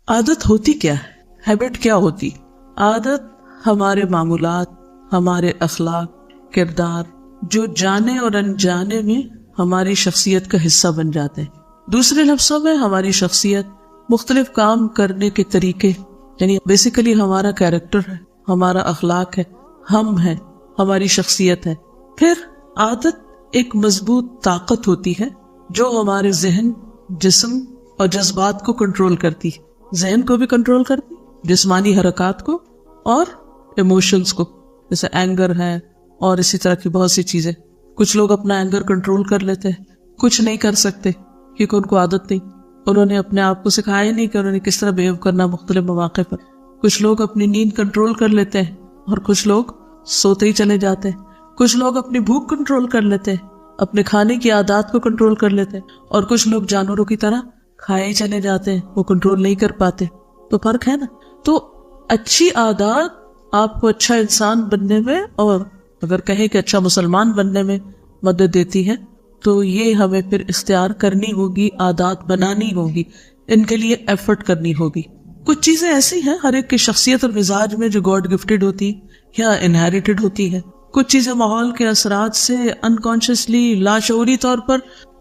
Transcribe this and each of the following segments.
عادت ہوتی کیا ہے؟ ہیبٹ کیا ہوتی؟ عادت ہمارے معمولات، ہمارے اخلاق، کردار جو جانے اور انجانے میں ہماری شخصیت کا حصہ بن جاتے ہیں. دوسرے لفظوں میں ہماری شخصیت، مختلف کام کرنے کے طریقے، یعنی بیسیکلی ہمارا کیریکٹر ہے، ہمارا اخلاق ہے، ہم ہیں، ہماری شخصیت ہے. پھر عادت ایک مضبوط طاقت ہوتی ہے جو ہمارے ذہن، جسم اور جذبات کو کنٹرول کرتی ہے. ذہن کو بھی کنٹرول کرتی، جسمانی حرکات کو اور ایموشنز کو، جیسے اینگر ہے اور اسی طرح کی بہت سی چیزیں. کچھ لوگ اپنا اینگر کنٹرول کر لیتے ہیں، کچھ نہیں کر سکتے کیونکہ ان کو عادت نہیں. انہوں نے اپنے آپ کو سکھایا نہیں کہ انہوں نے کس طرح بیہیو کرنا مختلف مواقع پر. کچھ لوگ اپنی نیند کنٹرول کر لیتے ہیں اور کچھ لوگ سوتے ہی چلے جاتے ہیں. کچھ لوگ اپنی بھوک کنٹرول کر لیتے ہیں، اپنے کھانے کی عادات کو کنٹرول کر لیتے ہیں، اور کچھ لوگ جانوروں کی طرح کھائے ہی چلے جاتے ہیں، وہ کنٹرول نہیں کر پاتے. تو فرق ہے نا. تو اچھی عادات آپ کو اچھا انسان بننے میں، اور اگر کہیں کہ اچھا مسلمان بننے میں مدد دیتی ہے. تو یہ ہمیں پھر اختیار کرنی ہوگی، عادات بنانی ہوگی، ان کے لیے ایفرٹ کرنی ہوگی. کچھ چیزیں ایسی ہیں ہر ایک کی شخصیت اور مزاج میں جو گاڈ گفٹڈ ہوتی یا انہیریٹڈ ہوتی ہے. کچھ چیزیں ماحول کے اثرات سے انکانشیسلی، لاشعوری طور پر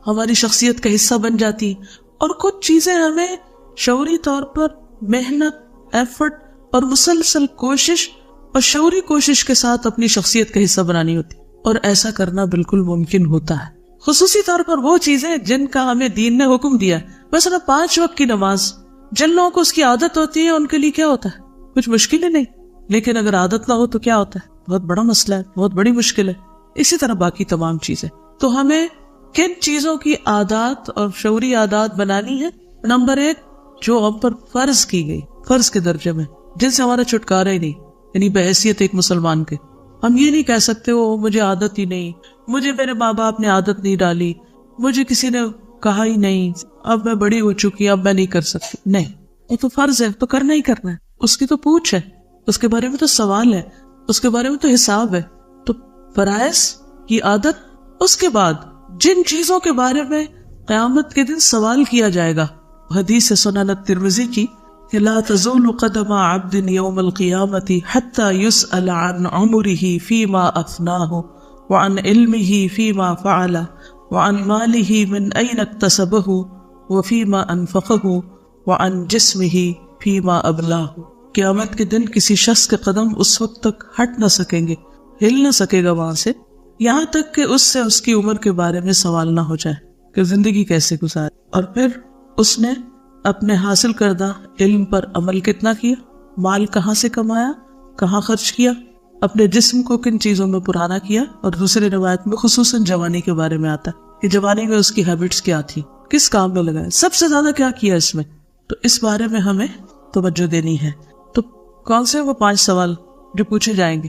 ہماری شخصیت کا حصہ بن جاتی، اور کچھ چیزیں ہمیں شعوری طور پر محنت، ایفرٹ اور مسلسل کوشش اور شعوری کوشش کے ساتھ اپنی شخصیت کا حصہ بنانی ہوتی. اور ایسا کرنا بالکل ممکن ہوتا ہے، خصوصی طور پر وہ چیزیں جن کا ہمیں دین نے حکم دیا. مثلا 5 وقت کی نماز، جن لوگوں کو اس کی عادت ہوتی ہے ان کے لیے کیا ہوتا ہے؟ کچھ مشکل ہی نہیں. لیکن اگر عادت نہ ہو تو کیا ہوتا ہے؟ بہت بڑا مسئلہ ہے، بہت بڑی مشکل ہے. اسی طرح باقی تمام چیزیں. تو ہمیں کن چیزوں کی عادات اور شعوری عادات بنانی ہے؟ نمبر 1، جو ہم پر فرض کی گئی، فرض کے درجے میں، جن سے ہمارا چھٹکارا ہی نہیں، یعنی بحیثیت ایک مسلمان کے. ہم یہ نہیں کہہ سکتے وہ مجھے عادت ہی نہیں، مجھے میرے ماں باپ نے عادت نہیں ڈالی، مجھے کسی نے کہا ہی نہیں، اب میں بڑی ہو چکی، اب میں نہیں کر سکتی. نہیں، وہ تو فرض ہے، تو کرنا ہی کرنا ہے. اس کی تو پوچھ ہے، اس کے بارے میں تو سوال ہے، اس کے بارے میں تو حساب ہے. تو فرائض کی عادت، اس کے بعد جن چیزوں کے بارے میں قیامت کے دن سوال کیا جائے گا. حدیث سنن الترمذی کی کہ لا تزول قدم عبد یوم القیامت حتی یسأل عن عمره فیما افناه وعن علمه فیما فعل وعن ماله من این اکتسبه وفیما انفقه وعن جسمه فیما ابلاه. قیامت کے دن کسی شخص کے قدم اس وقت تک ہٹ نہ سکیں گے، ہل نہ سکے گا وہاں سے، یہاں تک کہ اس سے اس کی عمر کے بارے میں سوال نہ ہو جائے کہ زندگی کیسے گزاری، اور پھر اس نے اپنے حاصل کردہ علم پر عمل کتنا کیا، مال کہاں سے کمایا، کہاں خرچ کیا، اپنے جسم کو کن چیزوں میں پرانا کیا. اور دوسری روایت میں خصوصاً جوانی کے بارے میں آتا ہے کہ جوانی میں اس کی ہیبٹس کیا تھی، کس کام میں لگایا، سب سے زیادہ کیا کیا اس میں. تو اس بارے میں ہمیں توجہ دینی ہے. تو کون سے وہ 5 سوال جو پوچھے جائیں گے؟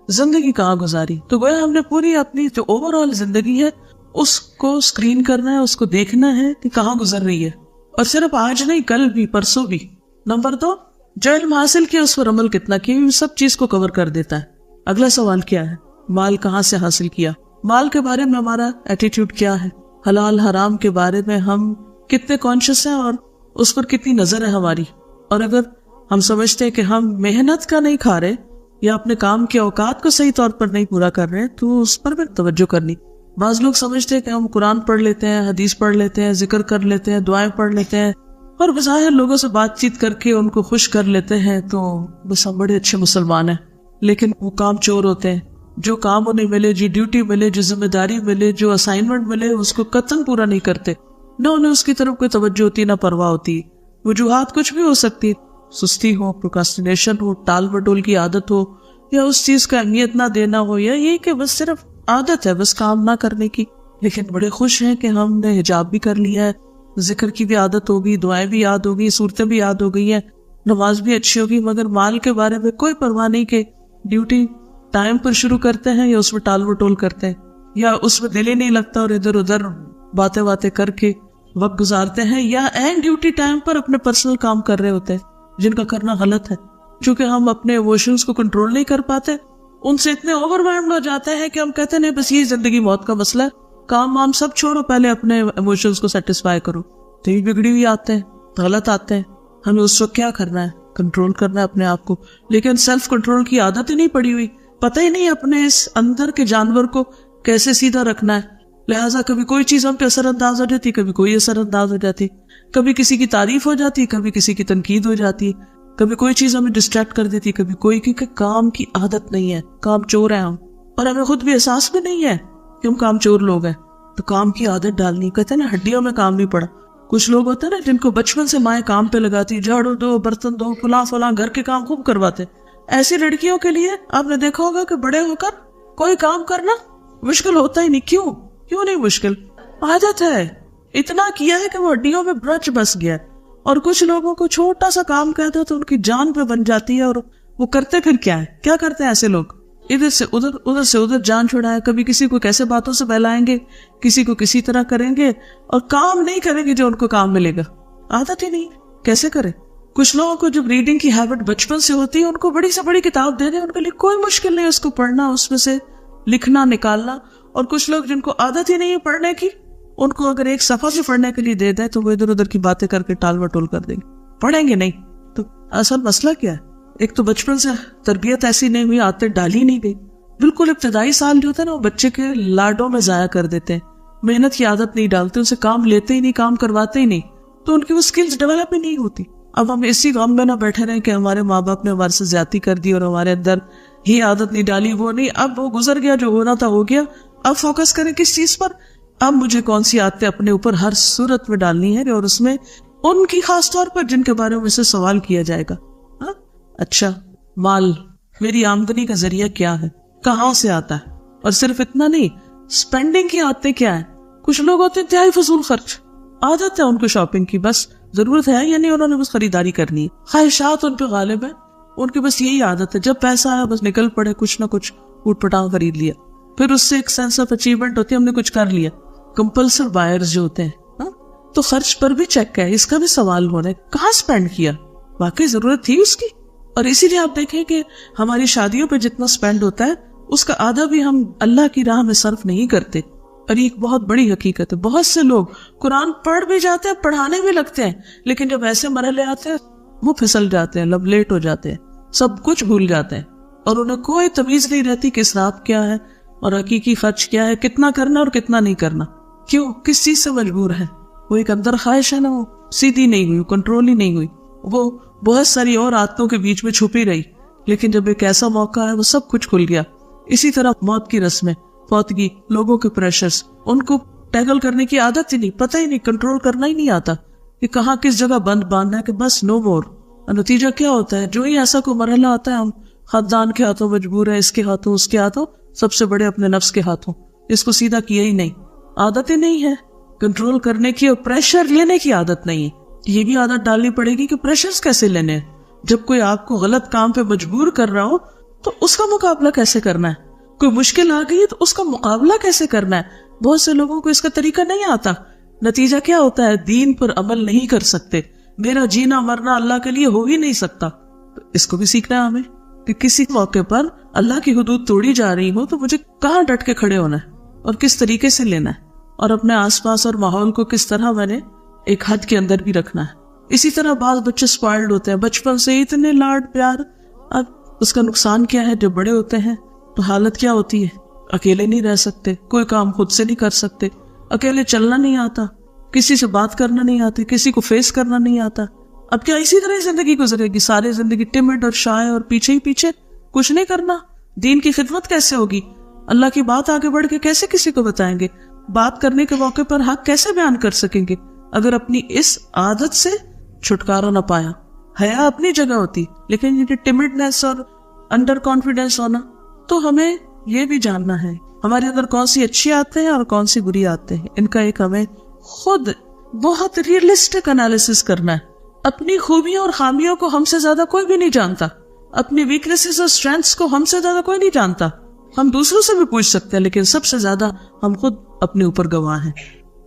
زندگی کہاں گزاری. تو گویا ہم نے پوری اپنی جو اوور آل زندگی ہے اس کو اسکرین کرنا ہے، اس کو دیکھنا ہے کہ کہاں گزر رہی ہے، اور صرف آج نہیں، کل بھی، پرسوں بھی. نمبر 2، جو علم حاصل کیا اس پر عمل کتنا کیا، سب چیز کو کور کر دیتا ہے. اگلا سوال کیا ہے؟ مال کہاں سے حاصل کیا، مال کے بارے میں ہمارا ایٹیٹیوڈ کیا ہے، حلال حرام کے بارے میں ہم کتنے کانشیس ہیں اور اس پر کتنی نظر ہے ہماری. اور اگر ہم سمجھتے ہیں کہ ہم محنت کا نہیں کھا رہے یا اپنے کام کے اوقات کو صحیح طور پر نہیں پورا کر رہے تو اس پر بھی توجہ کرنی. بعض لوگ سمجھتے ہیں کہ ہم قرآن پڑھ لیتے ہیں، حدیث پڑھ لیتے ہیں، ذکر کر لیتے ہیں، دعائیں پڑھ لیتے ہیں اور بظاہر لوگوں سے بات چیت کر کے ان کو خوش کر لیتے ہیں، تو بس ہم بڑے اچھے مسلمان ہیں. لیکن وہ کام چور ہوتے ہیں. جو کام انہیں ملے، جو ڈیوٹی ملے، جو ذمہ داری ملے، جو اسائنمنٹ ملے، اس کو قطعاً پورا نہیں کرتے. نہ انہیں اس کی طرف کوئی توجہ ہوتی، نہ پرواہ ہوتی. وجوہات کچھ بھی ہو سکتی، سستی ہو، پروکاسٹینیشن ہو، ٹال مٹول کی عادت ہو، یا اس چیز کا اہمیت نہ دینا ہو، یا یہ کہ بس صرف عادت ہے بس کام نہ کرنے کی. لیکن بڑے خوش ہیں کہ ہم نے حجاب بھی کر لیا ہے، ذکر کی بھی عادت ہوگی، دعائیں بھی یاد ہوگی، صورتیں بھی یاد ہو گئی ہیں، نماز بھی اچھی ہوگی، مگر مال کے بارے میں کوئی پرواہ نہیں کہ ڈیوٹی ٹائم پر شروع کرتے ہیں یا اس میں ٹال مٹول کرتے ہیں، یا اس میں دل ہی نہیں لگتا اور ادھر ادھر باتیں کر کے وقت گزارتے ہیں، یا اینڈ ڈیوٹی ٹائم پر اپنے پرسنل کام کر رہے ہوتے ہیں جن کا کرنا غلط ہے. چونکہ ہم اپنے ایموشنز کو کنٹرول نہیں کر پاتے، ان سے اتنے اوور ویلمڈ ہو جاتے ہیں کہ ہم کہتے ہیں نہیں بس یہ زندگی موت کا مسئلہ ہے، کام وام سب چھوڑو، پہلے اپنے ایموشنز کو سیٹسفائی کرو. تو یہ بگڑی ہوئی آتے ہیں، غلط آتے ہیں. ہمیں اس وقت کیا کرنا ہے؟ کنٹرول کرنا ہے اپنے آپ کو. لیکن سیلف کنٹرول کی عادت ہی نہیں پڑی ہوئی, پتہ ہی نہیں اپنے اس اندر کے جانور کو کیسے سیدھا رکھنا ہے. لہٰذا کبھی کوئی چیز ہم پہ اثر انداز ہو جاتی, کبھی کوئی اثر انداز ہو جاتی, کبھی کسی کی تعریف ہو جاتی, کبھی کسی کی تنقید ہو جاتی, کبھی کوئی چیز ہمیں ڈسٹریکٹ کر دیتی, کبھی کوئی, کیونکہ کام کی عادت نہیں ہے, کام چور ہیں ہم, اور ہمیں خود بھی احساس بھی نہیں ہے کہ ہم کام چور لوگ ہیں. تو کام کی عادت ڈالنی, کہتے ہیں نا ہڈیوں میں کام نہیں پڑا. کچھ لوگ ہوتے ہیں نا جن کو بچپن سے مائیں کام پہ لگاتی, جھاڑو دو, برتن دو, فلاں گھر کے کام خوب کرواتے. ایسی لڑکیوں کے لیے آپ نے دیکھا ہوگا کہ بڑے ہو کر کوئی کام کرنا مشکل ہوتا ہی نہیں. کیوں نہیں مشکل؟ عادت ہے, اتنا کیا ہے کہ وہ ہڈیوں میں برچ بس گیا. اور کچھ لوگوں کو چھوٹا سا کام کہتے تو ان کی جان پہ بن جاتی ہے, اور وہ کرتے پھر کیا کرتے ہیں ایسے لوگ؟ ادھر سے ادھر جان چھڑائے, کبھی کسی کو کیسے باتوں سے بہلائیں گے, کسی کو کسی طرح کریں گے, اور کام نہیں کریں گے جو ان کو کام ملے گا. عادت ہی نہیں, کیسے کرے؟ کچھ لوگوں کو جب ریڈنگ کی ہیبٹ بچپن سے ہوتی ہے, ان کو بڑی سے بڑی کتاب دے دیں, ان کے لیے کوئی مشکل نہیں اس کو پڑھنا, اس میں سے لکھنا نکالنا. اور کچھ لوگ جن کو عادت ہی نہیں ہے پڑھنے کی, ان کو اگر ایک صفحہ بھی پڑھنے کے لیے دے دیں تو وہ ادھر ادھر کی باتیں کر کے ٹال مٹول کر دیں گے, پڑھیں گے نہیں. تو اصل مسئلہ کیا ہے؟ ایک تو بچپن سے تربیت ایسی نہیں ہوئی, عادتیں ڈالی نہیں گئی. بالکل ابتدائی سال جو ہوتا ہے نا, وہ بچے کے لاڈوں میں ضائع کر دیتے ہیں, محنت کی عادت نہیں ڈالتے, ان سے کام لیتے ہی نہیں, کام کرواتے ہی نہیں, تو ان کی وہ سکلز ڈیولپ ہی نہیں ہوتی. اب ہم اسی غم میں نہ بیٹھے رہے کہ ہمارے ماں باپ نے ہمارے سے زیادتی کر دی اور ہمارے اندر ہی عادت نہیں ڈالی. وہ نہیں, اب وہ گزر گیا, جو ہونا تھا ہو گیا. اب فوکس کریں کس چیز پر؟ اب مجھے کون سی عادتیں اپنے اوپر ہر صورت میں ڈالنی ہے, اور اس میں ان کی خاص طور پر جن کے بارے میں سے سوال کیا جائے گا. اچھا, مال, میری آمدنی کا ذریعہ کیا ہے, کہاں سے آتا ہے؟ اور صرف اتنا نہیں, سپینڈنگ کی عادتیں کیا ہیں؟ کچھ لوگ ہوتے ہیں انتہائی فضول خرچ, عادت ہے ان کو شاپنگ کی, بس ضرورت ہے یا نہیں انہوں نے بس خریداری کرنی ہے, خواہشات ان پہ غالب ہے, ان کی بس یہی عادت ہے, جب پیسہ آیا بس نکل پڑے, کچھ نہ کچھ اوٹ پٹانگ خرید لیا, پھر اس سے ایک سینس آف اچیومنٹ ہوتی ہے, ہم نے کچھ کر لیا. کمپلسر بائرز جو ہوتے ہیں, تو خرچ پر بھی چیک ہے, اس کا بھی سوال ہونا ہے کہاں سپینڈ کیا, واقعی ضرورت تھی اس کی. اور اسی لیے آپ دیکھیں کہ ہماری شادیوں پہ جتنا سپینڈ ہوتا ہے اس کا آدھا بھی ہم اللہ کی راہ میں صرف نہیں کرتے. اور یہ ایک بہت بڑی حقیقت ہے. بہت سے لوگ قرآن پڑھ بھی جاتے ہیں, پڑھانے بھی لگتے ہیں, لیکن جب ایسے مرحلے آتے ہیں وہ پھسل جاتے ہیں, لب لیٹ ہو جاتے ہیں, سب کچھ بھول جاتے ہیں, اور انہیں کوئی تمیز نہیں رہتی کہ اسراف کیا ہے اور حقیقی خرچ کیا ہے, کتنا کرنا اور کتنا نہیں کرنا. کیوں؟ کس چیز سے مجبور ہے؟ وہ ایک اندر خواہش ہے نا, وہ سیدھی نہیں ہوئی, کنٹرول ہی نہیں ہوئی, وہ بہت ساری اور عادتوں کے بیچ میں چھپی رہی. لیکن جب ایک ایسا موقع ہے وہ سب کچھ کھل گیا. اسی طرح موت کی رسمیں, فوتگی, لوگوں کے پریشرز, ان کو ٹیکل کرنے کی عادت ہی نہیں, پتہ ہی نہیں, کنٹرول کرنا ہی نہیں آتا کہ کہاں کس جگہ بند باندھنا ہے, کہ بس نو مور. اور نتیجہ کیا ہوتا ہے؟ جو ہی ایسا کوئی مرحلہ آتا ہے, ہم خاندان کے ہاتھوں مجبور ہے, اس کے ہاتھوں, اس کے ہاتھوں, سب سے بڑے اپنے نفس کے ہاتھوں. اس کو سیدھا کیا ہی نہیں, عادت ہی نہیں ہے کنٹرول کرنے کی, اور پریشر لینے کی عادت نہیں ہے. یہ بھی عادت ڈالنی پڑے گی کہ پریشرز کیسے لینے ہیں. جب کوئی آپ کو غلط کام پہ مجبور کر رہا ہو تو اس کا مقابلہ کیسے کرنا ہے؟ کوئی مشکل آ گئی ہے تو اس کا مقابلہ کیسے کرنا ہے؟ بہت سے لوگوں کو اس کا طریقہ نہیں آتا. نتیجہ کیا ہوتا ہے؟ دین پر عمل نہیں کر سکتے. میرا جینا مرنا اللہ کے لیے ہو ہی نہیں سکتا. تو اس کو بھی سیکھنا ہے ہمیں کہ کسی موقع پر اللہ کی حدود توڑی جا رہی ہو تو مجھے کہاں ڈٹ کے کھڑے ہونا ہے اور کس طریقے سے لینا ہے, اور اپنے آس پاس اور ماحول کو کس طرح میں نے ایک حد کے اندر بھی رکھنا ہے. اسی طرح بعض بچے سپائلڈ ہوتے ہیں, بچپن سے اتنے لاڈ پیار. اب اس کا نقصان کیا ہے؟ جب بڑے ہوتے ہیں تو حالت کیا ہوتی ہے؟ اکیلے نہیں رہ سکتے, کوئی کام خود سے نہیں کر سکتے, اکیلے چلنا نہیں آتا, کسی سے بات کرنا نہیں آتی, کسی کو فیس کرنا نہیں آتا. اب کیا اسی طرح زندگی گزرے گی؟ ساری زندگی ٹمڈ اور شائع اور پیچھے ہی پیچھے, کچھ نہیں کرنا. دین کی خدمت کیسے ہوگی؟ اللہ کی بات آگے بڑھ کے کیسے کسی کو بتائیں گے؟ بات کرنے کے موقع پر حق کیسے بیان کر سکیں گے اگر اپنی اس عادت سے چھٹکارا نہ پایا؟ حیا اپنی جگہ ہوتی, لیکن یہ ٹمڈنس اور انڈر کانفیڈنس ہونا, تو ہمیں یہ بھی جاننا ہے ہمارے اندر کون سی اچھی عادتیں ہیں اور کون سی بری عادتیں ہیں. ان کا ایک ہمیں خود بہت ریئلسٹک انالیسس کرنا ہے. اپنی خوبیوں اور خامیوں کو ہم سے زیادہ کوئی بھی نہیں جانتا, اپنی ویکنیسز اور اسٹرینتھس کو ہم سے زیادہ کوئی نہیں جانتا. ہم دوسروں سے بھی پوچھ سکتے ہیں, لیکن سب سے زیادہ ہم خود اپنے اوپر گواہ ہیں.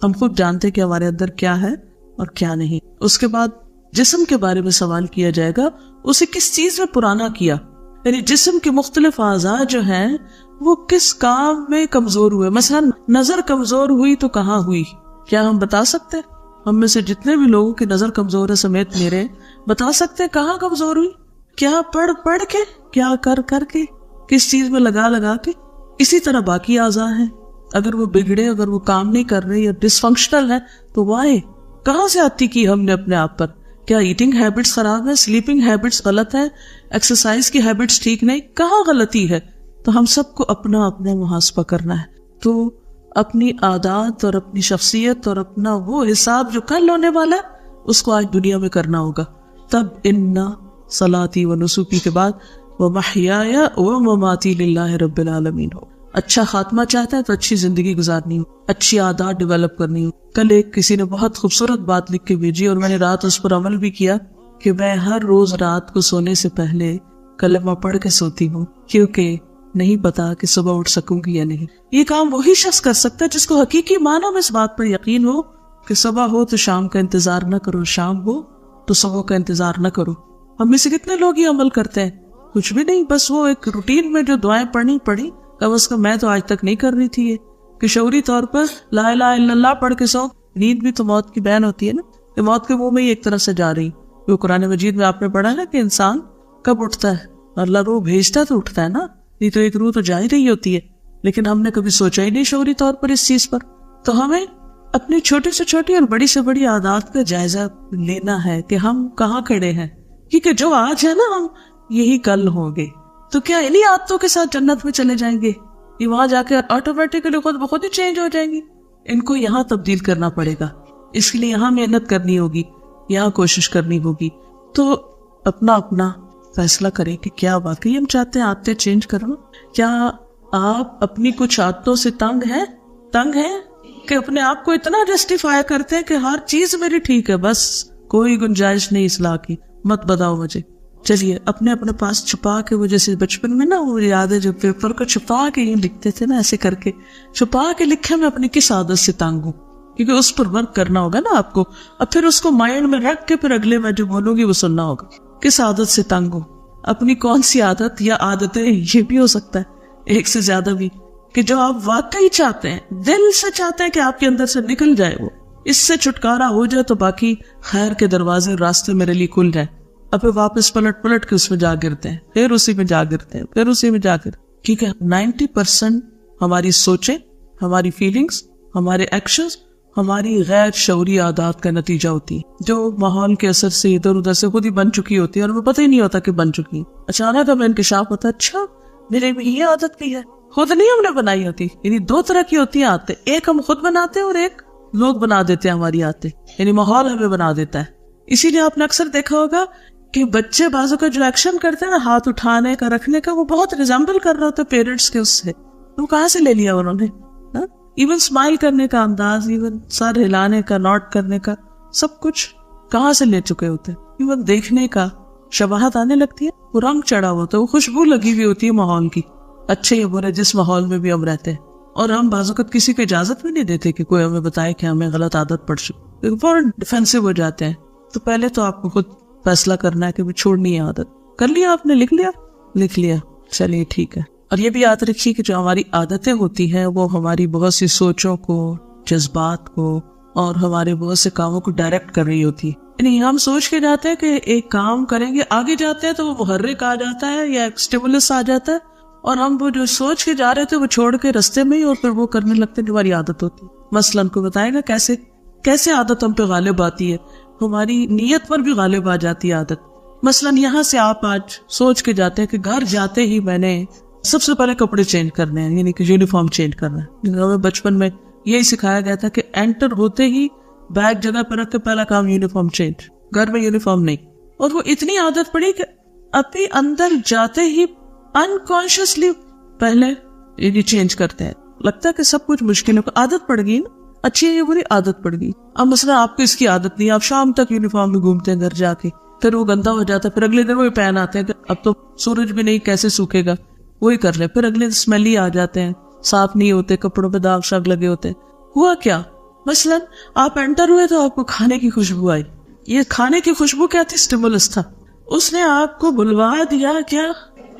ہم خود جانتے ہیں کہ ہمارے اندر کیا ہے اور کیا نہیں. اس کے بعد جسم کے بارے میں سوال کیا جائے گا, اسے کس چیز میں پرانا کیا, یعنی جسم کے مختلف اعضاء جو ہیں وہ کس کام میں کمزور ہوئے. مثلا نظر کمزور ہوئی تو کہاں ہوئی, کیا ہم بتا سکتے ہیں؟ ہم میں سے جتنے بھی لوگوں کی نظر کمزور ہے سمیت میرے، بتا سکتے کہاں کمزور ہوئی؟ کیا پڑھ کے، کیا کر کے، کس چیز میں لگا کے؟ اسی طرح باقی اعضاء ہیں، اگر وہ بگڑے، اگر وہ کام نہیں کر رہے یا ڈس فنکشنل ہے تو وائی؟ کہاں سے آتی کی ہم نے اپنے آپ پر؟ کیا ایٹنگ ہیبٹس خراب ہے، سلیپنگ ہیبٹس غلط ہے، ایکسرسائز کی ہیبٹس ٹھیک نہیں؟ کہاں غلطی ہے؟ تو ہم سب کو اپنا محاسبہ کرنا ہے. تو اپنی عادات اور اپنی شخصیت اور اپنا وہ حساب جو کل ہونے والا ہے اس کو آج دنیا میں کرنا ہوگا. تب ان صلاتی و نسکی کے بعد ومحیای ومماتی للہ رب العالمین ہو. اچھا خاتمہ چاہتا ہے تو اچھی زندگی گزارنی ہو، اچھی عادات ڈیولپ کرنی ہو. کل ایک کسی نے بہت خوبصورت بات لکھ کے بھیجی اور میں نے رات اس پر عمل بھی کیا کہ میں ہر روز رات کو سونے سے پہلے کلمہ پڑھ کے سوتی ہوں، کیونکہ نہیں پتا کہ صبح اٹھ سکوں گی یا نہیں. یہ کام وہی شخص کر سکتا ہے جس کو حقیقی معنوں میں اس بات پر یقین ہو کہ صبح ہو تو شام کا انتظار نہ کرو، شام ہو تو صبح کا انتظار نہ کرو. ہم میں سے کتنے لوگ یہ عمل کرتے ہیں؟ کچھ بھی نہیں، بس وہ ایک روٹین میں جو دعائیں پڑھی کم از کم میں تو آج تک نہیں کر رہی تھی یہ کہ شعوری طور پر لا الہ الا اللہ پڑھ کے سو. نیند بھی تو موت کی بہن ہوتی ہے نا، کہ موت کے منہ میں ہی ایک طرح سے جا رہی. جو قرآن مجید میں آپ نے پڑھا نا کہ انسان کب اٹھتا ہے، اللہ روح بھیجتا تو اٹھتا ہے نا، نہیں تو ایک روح تو جا ہی رہی ہوتی ہے. لیکن ہم نے کبھی سوچا ہی نہیں شعوری طور پر اس چیز پر. تو ہمیں اپنی چھوٹی سے چھوٹی اور بڑی سے بڑی عادات کا جائزہ لینا ہے کہ ہم کہاں کھڑے ہیں، کیونکہ جو آج ہے نا ہم یہی کل ہوں گے. تو کیا انہی عادتوں کے ساتھ جنت میں چلے جائیں گے؟ یہ وہاں جا کے آٹومیٹکلی خود بخود ہی چینج ہو جائیں گی؟ ان کو یہاں تبدیل کرنا پڑے گا. اس کے لیے یہاں محنت کرنی ہوگی، یہاں کوشش کرنی ہوگی. تو اپنا فیصلہ کریں کہ کیا واقعی ہم چاہتے ہیں عادتیں چینج کرنا. کیا آپ اپنی کچھ عادتوں سے تنگ ہیں کہ اپنے آپ کو اتنا جسٹیفائی کرتے ہیں کہ ہر چیز میری ٹھیک ہے، بس کوئی گنجائش نہیں اصلاح کی، مت بتاؤ مجھے. چلیے اپنے پاس چھپا کے، وہ جیسے بچپن میں نا وہ یاد ہے جو پیپر کو چھپا کے ہی لکھتے تھے نا، ایسے کر کے چھپا کے لکھے میں اپنی کس عادت سے تنگ ہوں، کیونکہ اس پر ورک کرنا ہوگا نا آپ کو. اب پھر اس کو مائنڈ میں رکھ کے پھر اگلے میں جو بولوں گی وہ سننا ہوگا. کس عادت سے تنگ ہوں، اپنی کون سی عادت یا عادتیں، یہ بھی ہو سکتا ہے ایک سے زیادہ بھی، کہ جو آپ واقعی چاہتے ہیں، دل سے چاہتے ہیں کہ آپ کے اندر سے نکل جائے، وہ اس سے چھٹکارا ہو جائے تو باقی خیر کے دروازے راستے میرے لیے کھل جائے. اب واپس پلٹ کے اس میں جا گرتے ہیں، پھر اسی میں جا گرتے ہیں، پھر اسی میں جا گرتے ہیں. کیونکہ 90% ہماری سوچیں، ہماری فیلنگز، ہمارے ایکشنز ہماری غیر شعوری عادات کا نتیجہ ہوتی ہے، جو ماحول کے اثر سے ادھر ادھر سے خود ہی بن چکی ہوتی ہے اور ہمیں پتہ ہی نہیں ہوتا کہ بن چکی. اچانک ہمیں انکشاف ہوتا ہے اچھا میرے میں یہ عادت بھی ہے، خود نہیں ہم نے بنائی ہوتی. یعنی دو طرح کی ہوتی ہیں عادتیں، ایک ہم خود بناتے ہیں اور ایک لوگ بنا دیتے ہیں ہماری عادتیں، یعنی ماحول ہمیں بنا دیتا ہے. اسی لیے آپ نے اکثر دیکھا ہوگا کہ بچے بازو کا جو ایکشن کرتے ہیں نا، ہاتھ اٹھانے کا، رکھنے کا، وہ بہت ریزمبل کر رہا ہوتا ہے پیرنٹس کے اس سے. وہ کہاں سے لے لیا انہوں نے؟ ایون اسمائل کرنے کا انداز، ایون سر ہلانے کا، نوٹ کرنے کا، سب کچھ کہاں سے لے چکے ہوتے ہیں. ایون دیکھنے کا شباہت آنے لگتی ہے، وہ رنگ چڑھا ہوتا ہے، وہ خوشبو لگی ہوئی ہوتی ہے ماحول کی، اچھے یا برے جس ماحول میں بھی ہم رہتے ہیں. اور ہم بعض اوقات کسی کو اجازت بھی نہیں دیتے کہ کوئی ہمیں بتائے کہ ہمیں غلط عادت پڑ چکی، فوراً ڈیفینسو ہو جاتے ہیں. تو پہلے تو آپ کو خود فیصلہ کرنا ہے کہ وہ چھوڑنی ہے عادت. کر لیا آپ نے، لکھ لیا، چلیے ٹھیک ہے. اور یہ بھی یاد رکھیے کہ جو ہماری عادتیں ہوتی ہیں وہ ہماری بہت سی سوچوں کو، جذبات کو اور ہمارے بہت سے کاموں کو ڈائریکٹ کر رہی ہوتی ہے. یعنی ہم سوچ کے جاتے ہیں کہ ایک کام کریں گے، آگے جاتے ہیں تو وہ محرک آ جاتا ہے یا ایک سٹیمولس آ جاتا ہے، اور ہم وہ جو سوچ کے جا رہے تھے وہ چھوڑ کے رستے میں ہی اور پھر وہ کرنے لگتے ہیں جو ہماری عادت ہوتی ہے. مثلاً کو بتائے گا کیسے عادت ہم پہ غالب آتی ہے. ہماری نیت پر بھی غالب آ جاتی ہے عادت. مثلاً یہاں سے آپ آج سوچ کے جاتے ہیں کہ گھر جاتے ہی میں نے سب سے پہلے کپڑے چینج کرنے ہیں، یعنی کہ یونیفارم چینج کرنا ہے. ہمیں بچپن میں یہی سکھایا گیا تھا کہ انٹر ہوتے ہی بیگ جگہ پر رکھ کے پہلا کام یونیفارم چینج، گھر میں یونیفارم نہیں. اور وہ اتنی عادت پڑی کہ ابھی اندر جاتے ہی انکانشیسلی پہلے یہ چینج کرتے ہیں. لگتا ہے کہ سب کچھ مشکل ہے، عادت پڑ گئی نا، اچھی ہے یہ بری عادت پڑ گئی. اب مثلا آپ کو اس کی عادت نہیں، آپ شام تک یونیفارم میں گھومتے ہیں گھر جا کے، پھر وہ گندا ہو جاتا ہے، پھر اگلے دن وہی پہن آتے ہیں کہ اب تو سورج بھی نہیں کیسے سوکھے گا، وہی کر لیں. پھر اگلے دن اسمیلی آ جاتے ہیں، صاف نہیں ہوتے، کپڑوں پہ داغ شاغ لگے ہوتے ہیں. ہوا کیا؟ مثلا آپ انٹر ہوئے تو آپ کو کھانے کی خوشبو آئی. یہ کھانے کی خوشبو کیا تھی؟ سٹیمولس تھا. اس نے آپ کو بلوا دیا کیا؟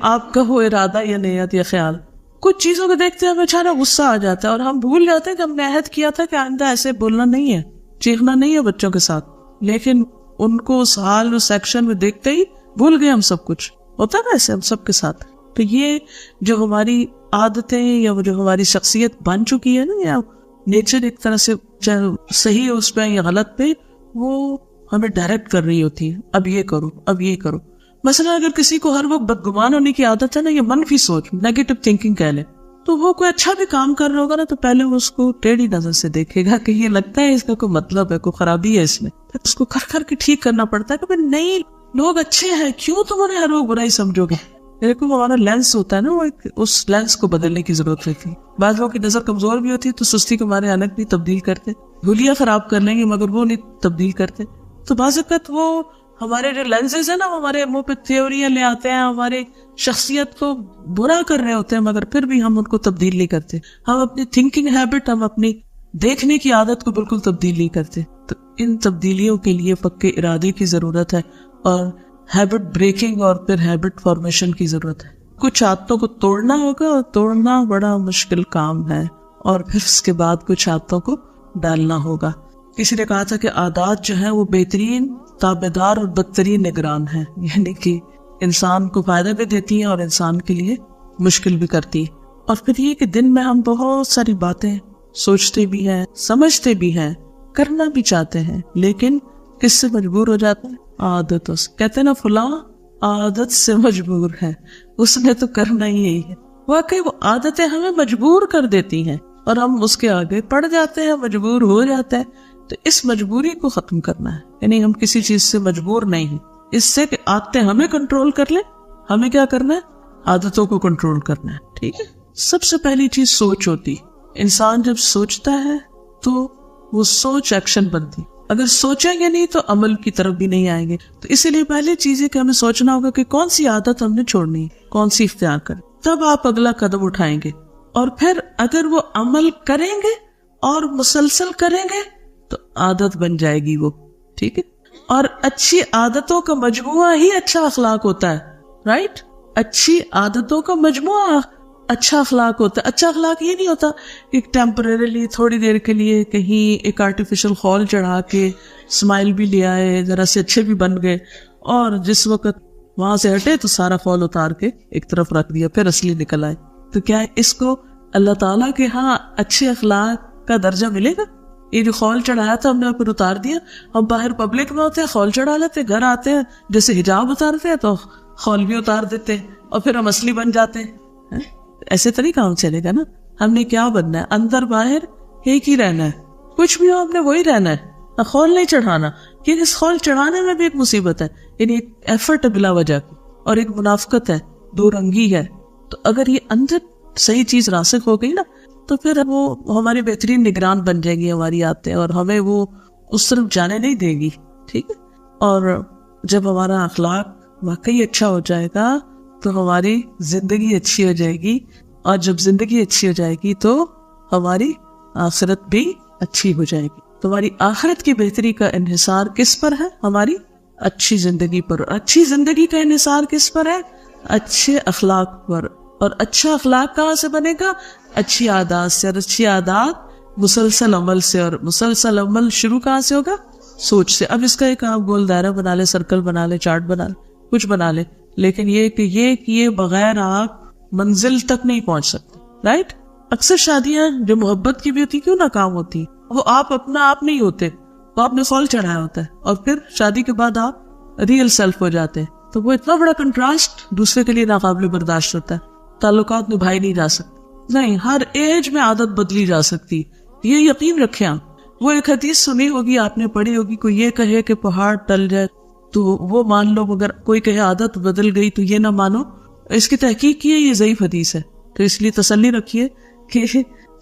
آپ کا وہ ارادہ یا نیت یا خیال. کچھ چیزوں کو دیکھتے ہیں ہمیں اچانک غصہ آ جاتا ہے اور ہم بھول جاتے ہیں کہ ہم نے عہد کیا تھا کہ آئندہ ایسے بولنا نہیں ہے. چیخنا نہیں ہے بچوں کے ساتھ، لیکن ان کو اس حال اس سیکشن میں دیکھتے ہی بھول گئے ہم سب کچھ. ہوتا ہے نا ایسے ہم سب کے ساتھ. تو یہ جو ہماری عادتیں یا وہ جو ہماری شخصیت بن چکی ہے نا، یا نیچر ایک طرح سے چاہے صحیح ہے اس پہ یا غلط پہ، وہ ہمیں ڈائریکٹ کر رہی ہوتی ہے. اب یہ کرو، اب یہ کرو. مثلا اگر کسی کو ہر وقت بدگمان ہونے کی عادت ہے نا، یہ منفی سوچ، نیگیٹو تھنکنگ کہہ لیں، تو وہ کوئی اچھا بھی کام کر رہا ہوگا نا، تو پہلے وہ اس کو ٹیڑھی نظر سے دیکھے گا کہ یہ لگتا ہے اس کا کوئی مطلب ہے، کوئی خرابی ہے اس میں. پھر اس کو کر کے ٹھیک کرنا پڑتا ہے کہ نہیں، لوگ اچھے ہیں، کیوں تم انہیں ہر وقت برائی سمجھو گے. دیکھو ہمارا لینس ہوتا ہے نا، وہ اس لینس کو بدلنے کی ضرورت ہوتی ہے. بعض لوگوں کی نظر کمزور بھی ہوتی ہے تو سستی کے مارے انک نہیں تبدیل کرتے، دھولیاں خراب کر لیں گے مگر وہ نہیں تبدیل کرتے. تو بعض اوقات وہ ہمارے جو لینسز ہیں نا، ہمارے منہ پہ تھیوریاں لے آتے ہیں، ہمارے شخصیت کو برا کر رہے ہوتے ہیں، مگر پھر بھی ہم ان کو تبدیل نہیں کرتے. ہم اپنی تھنکنگ ہیبٹ، ہم اپنی دیکھنے کی عادت کو بالکل تبدیل نہیں کرتے. تو ان تبدیلیوں کے لیے پکے ارادے کی ضرورت ہے، اور ہیبٹ بریکنگ اور پھر ہیبٹ فارمیشن کی ضرورت ہے. کچھ عادتوں کو توڑنا ہوگا، اور توڑنا بڑا مشکل کام ہے، اور پھر اس کے بعد کچھ عادتوں کو ڈالنا ہوگا. کسی نے کہا تھا کہ عادات جو ہیں وہ بہترین تابعدار اور بدترین نگران ہیں، یعنی کہ انسان کو فائدہ بھی دیتی ہیں اور انسان کے لیے مشکل بھی کرتی. اور پھر یہ کہ دن میں ہم بہت ساری باتیں سوچتے بھی ہیں، سمجھتے بھی ہیں، کرنا بھی چاہتے ہیں، لیکن کس سے مجبور ہو جاتے ہیں؟ عادتوں سے. کہتے ہیں نا فلاں عادت سے مجبور ہے، اس نے تو کرنا ہی یہی ہے. واقعی وہ عادتیں ہمیں مجبور کر دیتی ہیں اور ہم اس کے آگے پڑ جاتے ہیں، مجبور ہو جاتے ہیں. تو اس مجبوری کو ختم کرنا ہے، یعنی ہم کسی چیز سے مجبور نہیں ہیں. اس سے کہ عادتیں ہمیں کنٹرول کر لیں، ہمیں کیا کرنا ہے؟ عادتوں کو کنٹرول کرنا ہے. ٹھیک ہے. سب سے پہلی چیز سوچ ہوتی. انسان جب سوچتا ہے تو وہ سوچ ایکشن بنتی. اگر سوچیں گے نہیں تو عمل کی طرف بھی نہیں آئیں گے. تو اسی لیے پہلی چیز ہے کہ ہمیں سوچنا ہوگا کہ کون سی عادت ہم نے چھوڑنی ہے، کون سی اختیار کریں. تب آپ اگلا قدم اٹھائیں گے، اور پھر اگر وہ عمل کریں گے اور مسلسل کریں گے تو عادت بن جائے گی وہ. ٹھیک ہے. اور اچھی عادتوں کا مجموعہ ہی اچھا اخلاق ہوتا ہے. رائٹ. اچھی عادتوں کا مجموعہ اچھا اخلاق ہوتا ہے. اچھا اخلاق یہ نہیں ہوتا ایک ٹیمپریریلی تھوڑی دیر کے لیے کہیں ایک آرٹیفیشل خول چڑھا کے اسمائل بھی لے آئے، ذرا سے اچھے بھی بن گئے، اور جس وقت وہاں سے ہٹے تو سارا خول اتار کے ایک طرف رکھ دیا، پھر اصلی نکل آئے. تو کیا اس کو اللہ تعالیٰ کے ہاں اچھے اخلاق کا درجہ ملے گا؟ یہ جو خول چڑھایا تھا ہم نے پھر اتار دیا. اب باہر پبلک میں ہوتے ہیں، خول چڑھا لیتے، گھر آتے ہیں جیسے حجاب اتارتے ہیں تو خول بھی اتار دیتے ہیں، اور پھر ہم اصلی بن جاتے ہیں. ایسے تو نہیں کام چلے گا نا. ہم نے کیا بننا ہے؟ اندر باہر ایک ہی رہنا ہے. کچھ بھی ہو ہم نے وہی رہنا ہے، خول نہیں چڑھانا. کیونکہ اس خول چڑھانے میں بھی ایک مصیبت ہے، یعنی ایک ایفرٹ بلا وجہ کی، اور ایک منافقت ہے، دو رنگی ہے. تو اگر یہ اندر صحیح چیز راسخ ہو گئی نا تو پھر وہ ہماری بہترین نگران بن جائے گی ہماری عادتیں، اور ہمیں وہ اس طرف جانے نہیں دے گی. ٹھیک ہے. اور جب ہمارا اخلاق واقعی اچھا ہو جائے گا تو ہماری زندگی اچھی ہو جائے گی، اور جب زندگی اچھی ہو جائے گی تو ہماری آخرت بھی اچھی ہو جائے گی. تو ہماری آخرت کی بہتری کا انحصار کس پر ہے؟ ہماری اچھی زندگی پر. اچھی زندگی کا انحصار کس پر ہے؟ اچھے اخلاق پر. اور اچھا اخلاق کہاں سے بنے گا؟ اچھی عادات سے. اور اچھی عادات مسلسل عمل سے، اور مسلسل عمل شروع کہاں سے ہوگا؟ سوچ سے. اب اس کا ایک آپ گول دائرہ بنا لے، سرکل بنا لے، چارٹ بنا لے، کچھ بنا لے، لیکن یہ کہ یہ بغیر آپ منزل تک نہیں پہنچ سکتے. رائٹ. اکثر شادیاں جو محبت کی بھی ہوتی کیوں ناکام ہوتی؟ وہ آپ اپنا آپ نہیں ہوتے، وہ آپ نے خول چڑھایا ہوتا ہے، اور پھر شادی کے بعد آپ ریئل سیلف ہو جاتے ہیں. تو وہ اتنا بڑا کنٹراسٹ دوسرے کے لیے ناقابل برداشت ہوتا ہے. تعلقات نبھائی نہیں جا سکتے. نہیں، ہر ایج میں عادت بدلی جا سکتی، یہ یقین رکھیں آپ. وہ ایک حدیث سنی ہوگی، آپ نے پڑھی ہوگی، کوئی یہ کہے کہ پہاڑ ٹل جائے تو وہ مان لو، مگر کوئی کہے عادت بدل گئی تو یہ نہ مانو. اس کی تحقیق کی ہے، یہ ضعیف حدیث ہے. تو اس لیے تسلی رکھیے کہ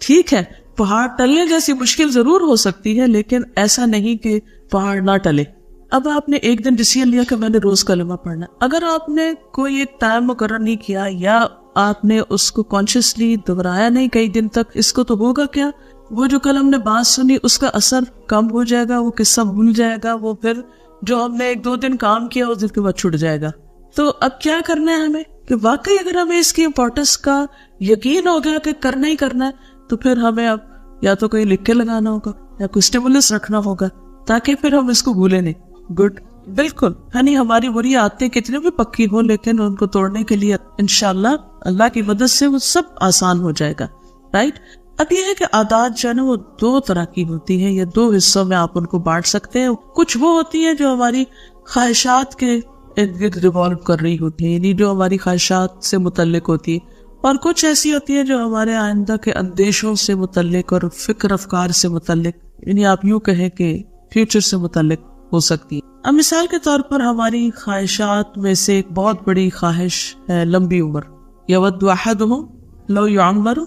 ٹھیک ہے، پہاڑ ٹلنے جیسی مشکل ضرور ہو سکتی ہے، لیکن ایسا نہیں کہ پہاڑ نہ ٹلے. اب آپ نے ایک دن ڈیسیژن لیا کہ میں نے روز کلمہ پڑھنا. اگر آپ نے کوئی ایک ٹائم مقرر نہیں کیا، یا آپ نے اس کو کانشیسلی دہرایا نہیں کئی دن تک، اس کو تو ہوگا کیا؟ وہ جو کل ہم نے بات سنی اس کا اثر کم ہو جائے گا، وہ قصہ بھول جائے گا، وہ پھر جو ہم نے ایک دو دن کام کیا اس دن کے بعد چھٹ جائے گا. تو اب کیا کرنا ہے ہمیں کہ واقعی اگر ہمیں اس کی امپورٹنس کا یقین ہو گیا کہ کرنا ہی کرنا ہے، تو پھر ہمیں اب یا تو کوئی لکھ کے لگانا ہوگا، یا کوئی اسٹیمولس رکھنا ہوگا تاکہ پھر ہم اس کو بھولے نہیں. گڈ, بالکل. یعنی ہماری بری عادتیں کتنی بھی پکی ہوں لیکن ان کو توڑنے کے لیے انشاءاللہ اللہ کی مدد سے وہ سب آسان ہو جائے گا. رائٹ. اب یہ ہے کہ عادات جو ہے نا وہ 2 طرح کی ہوتی ہیں, یا 2 حصوں میں آپ ان کو بانٹ سکتے ہیں. کچھ وہ ہوتی ہیں جو ہماری خواہشات کے ارد گرد ریوالو کر رہی ہوتی ہیں, یعنی جو ہماری خواہشات سے متعلق ہوتی ہے, اور کچھ ایسی ہوتی ہیں جو ہمارے آئندہ کے اندیشوں سے متعلق اور فکر افکار سے متعلق, یعنی آپ یوں کہیں کہ فیوچر سے متعلق ہو سکتی ہے. اب مثال کے طور پر ہماری خواہشات میں سے ایک بہت بڑی خواہش ہے لمبی عمر. یود احدہم لو یعمر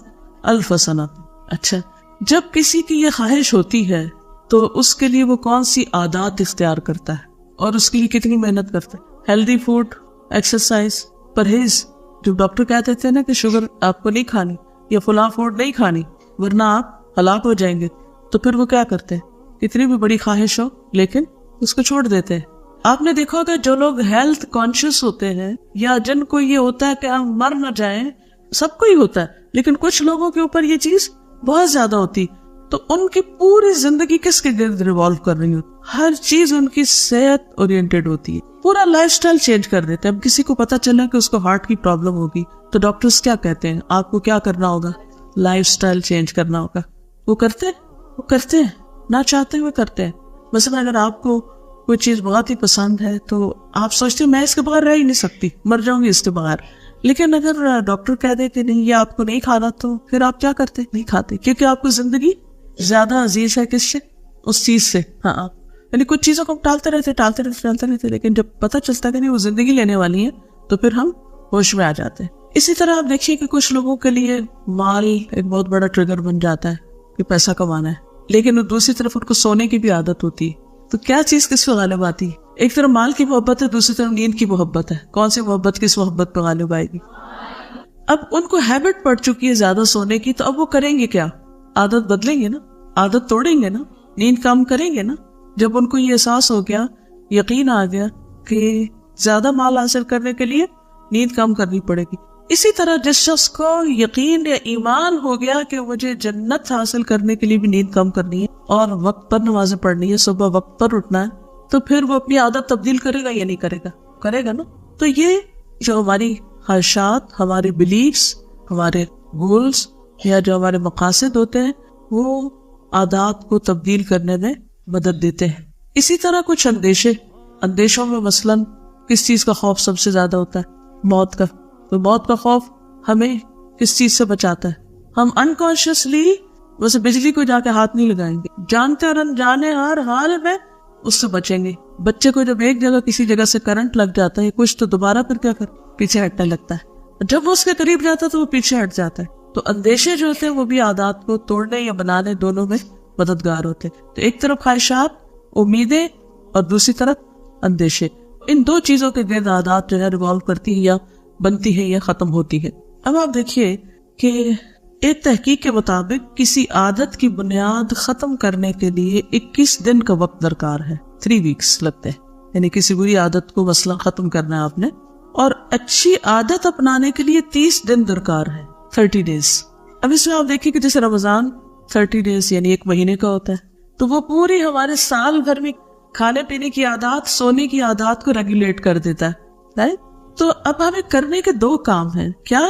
1000 سنہ. اچھا, جب کسی کی یہ خواہش ہوتی ہے تو اس کے لیے وہ کون سی عادات اختیار کرتا ہے اور اس کے لیے کتنی محنت کرتا ہے. ہیلدی فوڈ, ایکسرسائز, پرہیز. جو ڈاکٹر کہتے تھے نا کہ شوگر آپ کو نہیں کھانی یا فلاں فوڈ نہیں کھانی ورنہ آپ ہلاک ہو جائیں گے, تو پھر وہ کیا کرتے ہیں, کتنی بھی بڑی خواہش ہو لیکن اس کو چھوڑ دیتے ہیں. آپ نے دیکھا ہوگا جو لوگ ہیلتھ کانشیس ہوتے ہیں یا جن کو یہ ہوتا ہے کہ ہم مر نہ جائیں, سب کو ہی ہوتا ہے لیکن کچھ لوگوں کے اوپر یہ چیز بہت زیادہ ہوتی, تو ان کی پوری زندگی کس کے گرد ریوالو کر رہی ہوتی, ہر چیز ان کی صحت اورینٹڈ ہوتی ہے, پورا لائف سٹائل چینج کر دیتے ہیں. اب کسی کو پتا چلا کہ اس کو ہارٹ کی پرابلم ہوگی تو ڈاکٹرز کیا کہتے ہیں, آپ کو کیا کرنا ہوگا, لائف سٹائل چینج کرنا ہوگا. وہ کرتے ہیں نہ چاہتے ہوئے کرتے ہیں. مثلا اگر آپ کو کوئی چیز بہت ہی پسند ہے تو آپ سوچتے ہیں میں اس کے بغیر رہ ہی نہیں سکتی, مر جاؤں گی اس کے بغیر. لیکن اگر ڈاکٹر کہہ دے کہ نہیں یہ آپ کو نہیں کھانا تو پھر آپ کیا کرتے, نہیں کھاتے, کیونکہ آپ کو زندگی زیادہ عزیز ہے کس سے, اس چیز سے. ہاں, یعنی کچھ چیزوں کو ہم ٹالتے رہتے لیکن جب پتہ چلتا کہ نہیں وہ زندگی لینے والی ہے تو پھر ہم ہوش میں آ جاتے ہیں. اسی طرح آپ دیکھیے کہ کچھ لوگوں کے لیے مال ایک بہت بڑا ٹریگر بن جاتا ہے کہ پیسہ کمانا ہے, لیکن دوسری طرف ان کو سونے کی بھی عادت ہوتی ہے. تو کیا چیز کس پہ غالب آتی ہے, ایک طرف مال کی محبت ہے, دوسری طرف نیند کی محبت ہے. کون سی محبت کس محبت پہ غالب آئے گی؟ اب ان کو ہیبٹ پڑ چکی ہے زیادہ سونے کی, تو اب وہ کریں گے کیا, عادت بدلیں گے نا, عادت توڑیں گے نا, نیند کم کریں گے نا. جب ان کو یہ احساس ہو گیا, یقین آ گیا کہ زیادہ مال حاصل کرنے کے لیے نیند کم کرنی پڑے گی. اسی طرح جس شخص کو یقین یا ایمان ہو گیا کہ مجھے جنت حاصل کرنے کے لیے بھی نیند کم کرنی ہے اور وقت پر نمازیں پڑھنی ہے, صبح وقت پر اٹھنا ہے, تو پھر وہ اپنی عادت تبدیل کرے گا یا نہیں کرے گا, کرے گا نا. تو یہ جو ہماری خواہشات, ہمارے بلیفز, ہمارے گولز یا جو ہمارے مقاصد ہوتے ہیں وہ عادات کو تبدیل کرنے میں مدد دیتے ہیں. اسی طرح کچھ اندیشوں میں مثلاً کس چیز کا خوف سب سے زیادہ ہوتا ہے, موت کا. تو موت کا خوف ہمیں کس چیز سے بچاتا ہے, ہم انکانشیسلی ویسے بجلی کو جا کے ہاتھ نہیں لگائیں گے, جانتے اور انجانے ہر حال میں اس سے بچیں گے. بچے کو جب ایک جگہ کسی جگہ سے کرنٹ لگ جاتا ہے کچھ تو دوبارہ پھر کیا پیچھے ہٹنے لگتا ہے, جب وہ اس کے قریب جاتا ہے تو وہ پیچھے ہٹ جاتا ہے. تو اندیشے جو ہوتے ہیں وہ بھی عادات کو توڑنے یا بنانے دونوں میں مددگار ہوتے ہیں. تو ایک طرف خواہشات, امیدیں, اور دوسری طرف اندیشے, ان 2 چیزوں کے گرد عادات جو ہے ریوالو کرتی ہے یا بنتی ہے یا ختم ہوتی ہے. اب آپ دیکھیے کہ ایک تحقیق کے مطابق کسی عادت کی بنیاد ختم کرنے کے لیے 21 دن کا وقت درکار ہے, 3 ویکس لگتے ہیں. یعنی کسی بری عادت کو مثلا ختم کرنا ہے آپ نے, اور اچھی عادت اپنانے کے لیے 30 دن درکار ہے, 30 ڈیز. اب اس میں آپ دیکھیے کہ جیسے رمضان 30 ڈیز یعنی 1 مہینے کا ہوتا ہے, تو وہ پوری ہمارے سال بھر میں کھانے پینے کی عادات, سونے کی عادات کو ریگولیٹ کر دیتا ہے. تو اب ہمیں کرنے کے 2 کام ہیں. کیا؟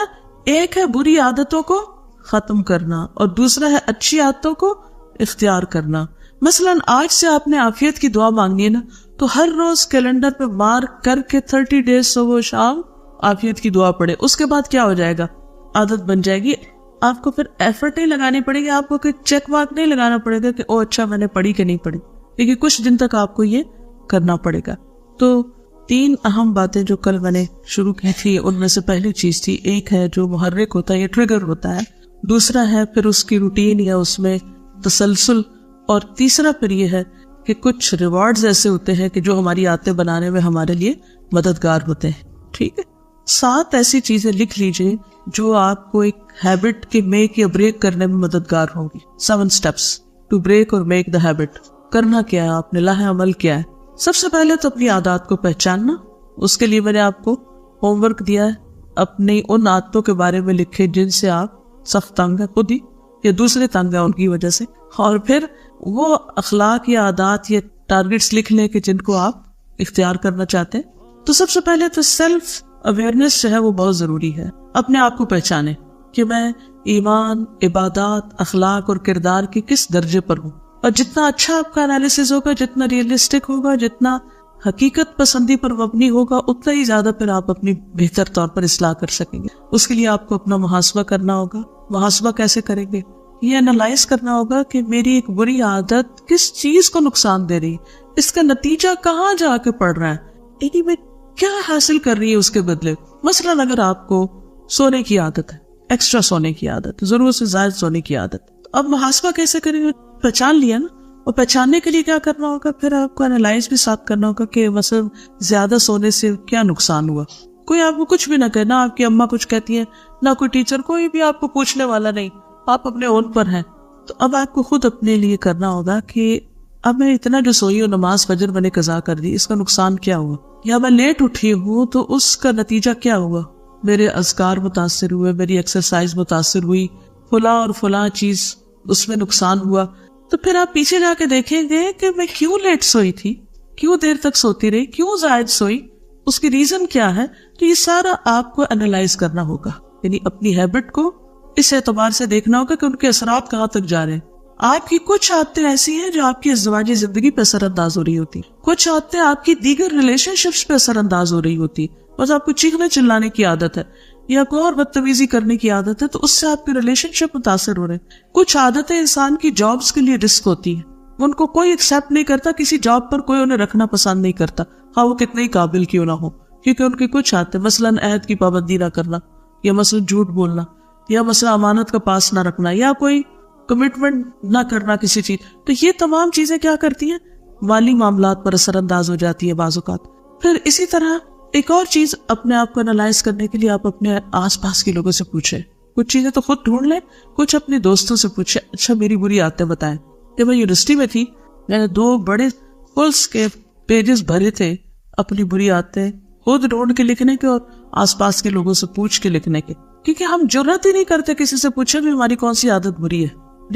ایک ہے بری عادتوں کو ختم کرنا اور دوسرا ہے اچھی عادتوں کو اختیار کرنا. مثلاً آج سے آپ نے عافیت کی دعا مانگنی ہے نا, تو ہر روز کیلنڈر پہ مارک کر کے 30 ڈیز صبح و شام عافیت کی دعا پڑھے. اس کے بعد کیا ہو جائے گا, عادت بن جائے گی. آپ کو پھر ایفرٹ نہیں لگانی پڑے گی, آپ کو کوئی چیک مارک نہیں لگانا پڑے گا کہ او اچھا میں نے پڑھی کہ نہیں پڑھی, لیکن کچھ دن تک آپ کو یہ کرنا پڑے گا. تو 3 اہم باتیں جو کل میں نے شروع کی تھی ان میں سے پہلی چیز تھی, ایک ہے جو محرک ہوتا ہے, یہ ٹریگر ہوتا ہے. دوسرا ہے پھر اس کی روٹین یا اس میں تسلسل, اور تیسرا پھر یہ ہے کہ کچھ ریوارڈز ایسے ہوتے ہیں کہ جو ہماری عادتیں بنانے میں ہمارے لیے مددگار ہوتے ہیں. ٹھیک ہے, 7 ایسی چیزیں لکھ لیجئے جو آپ کو ایک ہیبٹ کے میک یا بریک کرنے میں مددگار ہوں گی. 7 steps ٹو بریک اور میک دا ہیبٹ. کرنا کیا ہے آپ نے, لاہ عمل کیا ہے. سب سے پہلے تو اپنی عادات کو پہچاننا. اس کے لیے میں نے آپ کو ہوم ورک دیا ہے, اپنی ان عادتوں کے بارے میں لکھے جن سے آپ سخت تنگ ہے, خود ہی یا دوسرے تنگ ہے ان کی وجہ سے. اور پھر وہ اخلاق یا عادات یا ٹارگٹس لکھ لیں کہ جن کو آپ اختیار کرنا چاہتے ہیں. تو سب سے پہلے تو سیلف اویئرنیس جو ہے وہ بہت ضروری ہے. اپنے آپ کو پہچانے کہ میں ایمان، عبادات، اخلاق اور کردار کے کس درجے پر ہوں. اور جتنا اچھا آپ کا انالیسس ہوگا، جتنا ریئلسٹک ہوگا، جتنا حقیقت پسندی پر مبنی ہوگا، اتنا ہی زیادہ پھر آپ اپنی بہتر طور پر اصلاح کر سکیں گے. اس کے لیے آپ کو اپنا محاسبہ کرنا ہوگا. محاسبہ کیسے کریں گے؟ یہ انالائز کرنا ہوگا کہ میری ایک بری عادت کس چیز کو نقصان دے رہی ہے، اس کا نتیجہ کہاں جا کے پڑ رہا ہے، یعنی میں کیا حاصل کر رہی ہے اس کے بدلے. مثلاً اگر آپ کو سونے کی عادت ہے، ایکسٹرا سونے کی عادت، ضرورت سے زائد سونے کی عادت، اب محاسبہ کیسے کریں گے؟ پہچان لیا نا، اور پہچاننے کے لیے کیا کرنا ہوگا؟ پھر آپ کو انالائز بھی ساتھ کرنا ہوگا کہ مثلا زیادہ سونے سے کیا نقصان ہوا. کوئی آپ کو کچھ بھی نہ کہے، نہ آپ کی اماں کچھ کہتی ہیں، نہ کوئی ٹیچر، کوئی بھی آپ کو پوچھنے والا نہیں، آپ اپنے اون پر ہیں. تو اب آپ کو خود اپنے لیے کرنا ہوگا کہ اب میں اتنا جو سوئی ہوں، نماز فجر میں نے قضا کر دی، اس کا نقصان کیا ہوا؟ یا میں لیٹ اٹھی ہوں تو اس کا نتیجہ کیا ہوا؟ میرے اذکار متاثر ہوئے، میری ایکسرسائز متاثر ہوئی، فلاں اور فلاں چیز اس میں نقصان ہوا. تو پھر آپ پیچھے جا کے دیکھیں گے کہ میں کیوں لیٹ سوئی تھی، کیوں دیر تک سوتی رہی، کیوں زائد سوئی، اس کی ریزن کیا ہے. تو یہ سارا آپ کو انالائز کرنا ہوگا، یعنی اپنی ہیبٹ کو اس اعتبار سے دیکھنا ہوگا کہ ان کے اثرات کہاں تک جا رہے ہیں. آپ کی کچھ عادتیں ایسی ہیں جو آپ کی ازدواجی زندگی پہ اثر انداز ہو رہی ہوتی، کچھ عادتیں آپ کی دیگر ریلیشن شپس پہ اثر انداز ہو رہی ہوتی. بس آپ کو چیخنے چلانے کی عادت ہے یا کوئی اور بدتمیزی کرنے کی عادت ہے، تو اس سے آپ کے ریلیشن شپ متاثر ہو رہے ہیں. کچھ عادتیں انسان کی جابس کے لیے رسک ہوتی ہیں، ان کو کوئی ایکسیپٹ نہیں کرتا، کسی جاب پر کوئی انہیں رکھنا پسند نہیں کرتا، ہاں وہ کتنے ہی قابل کیوں نہ ہو، کیونکہ ان کی کچھ عادتیں، مثلاً عہد کی پابندی نہ کرنا، یا مثلاً جھوٹ بولنا، یا مثلاً امانت کا پاس نہ رکھنا، یا کوئی کمٹمنٹ نہ کرنا کسی چیز. تو یہ تمام چیزیں کیا کرتی ہیں؟ مالی معاملات پر اثر انداز ہو جاتی ہے بعض اوقات. پھر اسی طرح ایک اور چیز اپنے آپ کو انالائز کرنے کے لیے آپ اپنے آس پاس کے لوگوں سے پوچھیں. کچھ چیزیں تو خود ڈھونڈ لیں، کچھ اپنے دوستوں سے پوچھیں. اچھا میری بری عادتیں بتائیں. جب میں یونیورسٹی میں تھی، میں نے 2 بڑے فلس کے پیجز بھرے تھے اپنی بری عادتیں خود ڈھونڈ کے لکھنے کے اور آس پاس کے لوگوں سے پوچھ کے لکھنے کے، کیونکہ ہم جرات ہی نہیں کرتے کسی سے پوچھے بھی ہماری کون سی عادت بری ہے.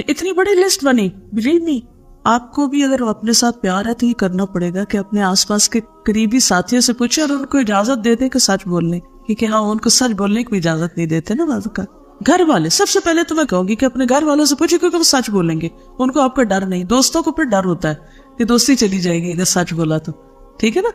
اتنی بڑی لسٹ بنی. بلیو می، آپ کو بھی اگر اپنے ساتھ پیار ہے تو یہ کرنا پڑے گا کہ اپنے آس پاس کے قریبی ساتھیوں سے پوچھیں اور ان کو اجازت دے دیں کہ سچ بولنے، کیونکہ ہاں ان کو سچ بولنے کی اجازت نہیں دیتے نا بعض اوقات. گھر والے سب سے پہلے تو میں کہوں گی کہ اپنے گھر والوں سے پوچھیں، کیونکہ وہ سچ بولیں گے، ان کو آپ کا ڈر نہیں. دوستوں کو پھر ڈر ہوتا ہے کہ دوستی چلی جائے گی اگر سچ بولا تو، ٹھیک ہے نا.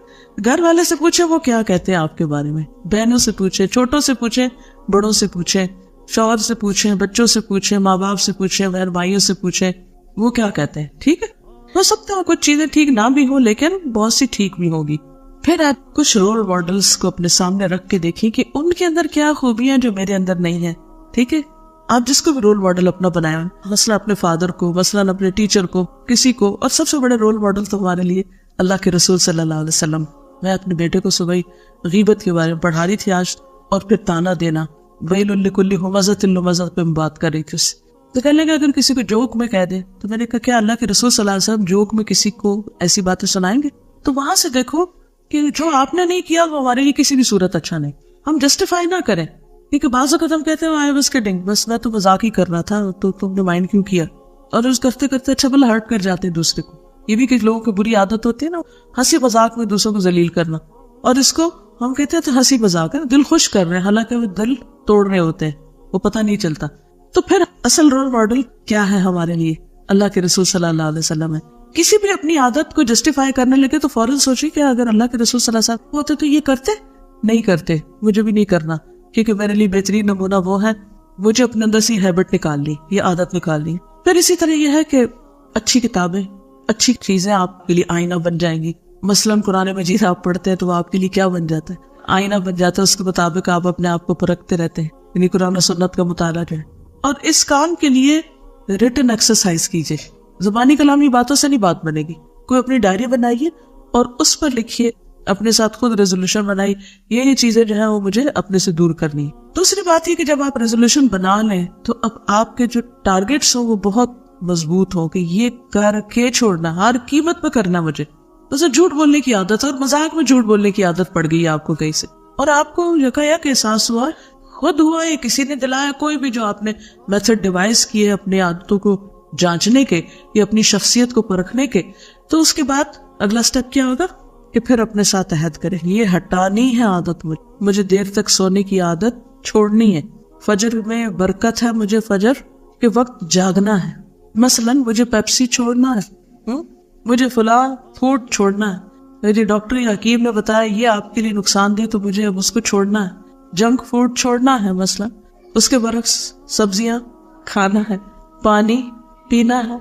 گھر والے سے پوچھیں وہ کیا کہتے ہیں آپ کے بارے میں. بہنوں سے پوچھیں، چھوٹوں سے پوچھیں، بڑوں سے پوچھیں، شوہر سے پوچھیں، بچوں سے پوچھیں، ماں باپ سے پوچھیں، بہن بھائیوں سے پوچھیں وہ کیا کہتے ہیں. ٹھیک ہے، ہو سکتا ہے کچھ چیزیں ٹھیک نہ بھی ہوں لیکن بہت سی ٹھیک بھی ہوگی. پھر آپ کچھ رول ماڈلز کو اپنے سامنے رکھ کے دیکھیں کہ ان کے اندر کیا خوبیاں جو میرے اندر نہیں ہیں. ٹھیک ہے، آپ جس کو بھی رول ماڈل اپنا بنایا، مثلا اپنے فادر کو، مثلا اپنے ٹیچر کو، کسی کو. اور سب سے بڑے رول ماڈل تو ہمارے لیے اللہ کے رسول صلی اللہ علیہ وسلم. میں اپنے بیٹے کو صبح غیبت کے بارے میں پڑھا رہی تھی آج، اور پھر تانا دینا، ویل لکل ہمزۃ لمزۃ پہ بات کر رہی تھی اس سے. تو کہنے لگا اگر کسی کو جوک میں کہہ دے، تو میں نے کہا کیا اللہ کے رسول صلی اللہ علیہ وسلم جوک میں کسی کو ایسی باتیں سنائیں گے؟ تو وہاں سے دیکھو کہ جو آپ نے نہیں کیا وہ ہمارے لیے کسی بھی صورت اچھا نہیں. ہم جسٹیفائی نہ کریں، کیونکہ بعض اوقات ہم کہتے ہیں آئی واز کڈنگ، بس میں تو مذاق ہی کر رہا تھا، تو تم نے مائنڈ کیوں کیا؟ اور اس کرتے کرتے اچھا بلا ہرٹ کر جاتے ہیں دوسرے کو. یہ بھی کچھ لوگوں کی بری عادت ہوتی ہے نا، ہنسی مذاق میں دوسروں کو ذلیل کرنا، اور اس کو ہم کہتے ہیں تو ہنسی مذاق ہے، دل خوش کر رہے ہیں، حالانکہ وہ دل توڑ رہے ہوتے ہیں، وہ پتہ نہیں چلتا. تو پھر اصل رول ماڈل کیا ہے ہمارے لیے؟ اللہ کے رسول صلی اللہ علیہ وسلم ہے. کسی بھی اپنی عادت کو جسٹیفائی کرنے لگے تو فوراً سوچی کہ اگر اللہ کے رسول صلی اللہ علیہ وسلم ہوتے تو یہ کرتے نہیں کرتے، مجھے بھی نہیں کرنا، کیونکہ میرے لیے بہترین نمونہ وہ ہے. مجھے اپنے اندر سے ہیبٹ نکال لی، یہ عادت نکال لی. پھر اسی طرح یہ ہے کہ اچھی کتابیں، اچھی چیزیں آپ کے لیے آئینہ بن جائیں گی. مثلاً قرآن مجید آپ پڑھتے ہیں تو وہ آپ کے لیے کیا بن جاتا ہے؟ آئینہ بن جاتا ہے. اس کے مطابق آپ اپنے آپ کو پرکھتے رہتے ہیں، یعنی قرآن و سنت کا مطالعہ جو ہے. اور اس کام کے لیے ریٹن ایکسرسائز کیجیے. زبانی کلامی باتوں سے نہیں بات بنے گی. کوئی اپنی ڈائری بنائیے اور اس پر لکھیے، اپنے ساتھ خود ریزولوشن بنائی، یہ چیزیں جو ہیں وہ مجھے اپنے سے دور کرنی. دوسری بات یہ کہ جب آپ ریزولوشن بنا لیں تو اب آپ کے جو ٹارگیٹس ہوں وہ بہت مضبوط ہوں کہ یہ کر کے چھوڑنا، ہر قیمت پہ کرنا. مجھے جیسے جھوٹ بولنے کی عادت ہے اور مذاق میں جھوٹ بولنے کی عادت پڑ گئی آپ کو کہیں سے، اور آپ کو یکایک احساس ہوا، خود ہوا یا کسی نے دلایا، کوئی بھی جو آپ نے میتھڈ ڈیوائز کیے اپنی عادتوں کو جانچنے کے یا اپنی شخصیت کو پرکھنے کے، تو اس کے بعد اگلا سٹیپ کیا ہوگا کہ پھر اپنے ساتھ عہد کریں، یہ ہٹانی ہے عادت، مجھے دیر تک سونے کی عادت چھوڑنی ہے، فجر میں برکت ہے، مجھے فجر کے وقت جاگنا ہے، مثلا مجھے پیپسی چھوڑنا ہے، مجھے فلاں فوڈ چھوڑنا ہے، میری ڈاکٹر یا حکیم نے بتایا یہ آپ کے لیے نقصان دہ، تو مجھے اب اس کو چھوڑنا ہے، جنک فوڈ چھوڑنا ہے مثلا، اس کے برعکس سبزیاں کھانا ہے، پانی پینا ہے،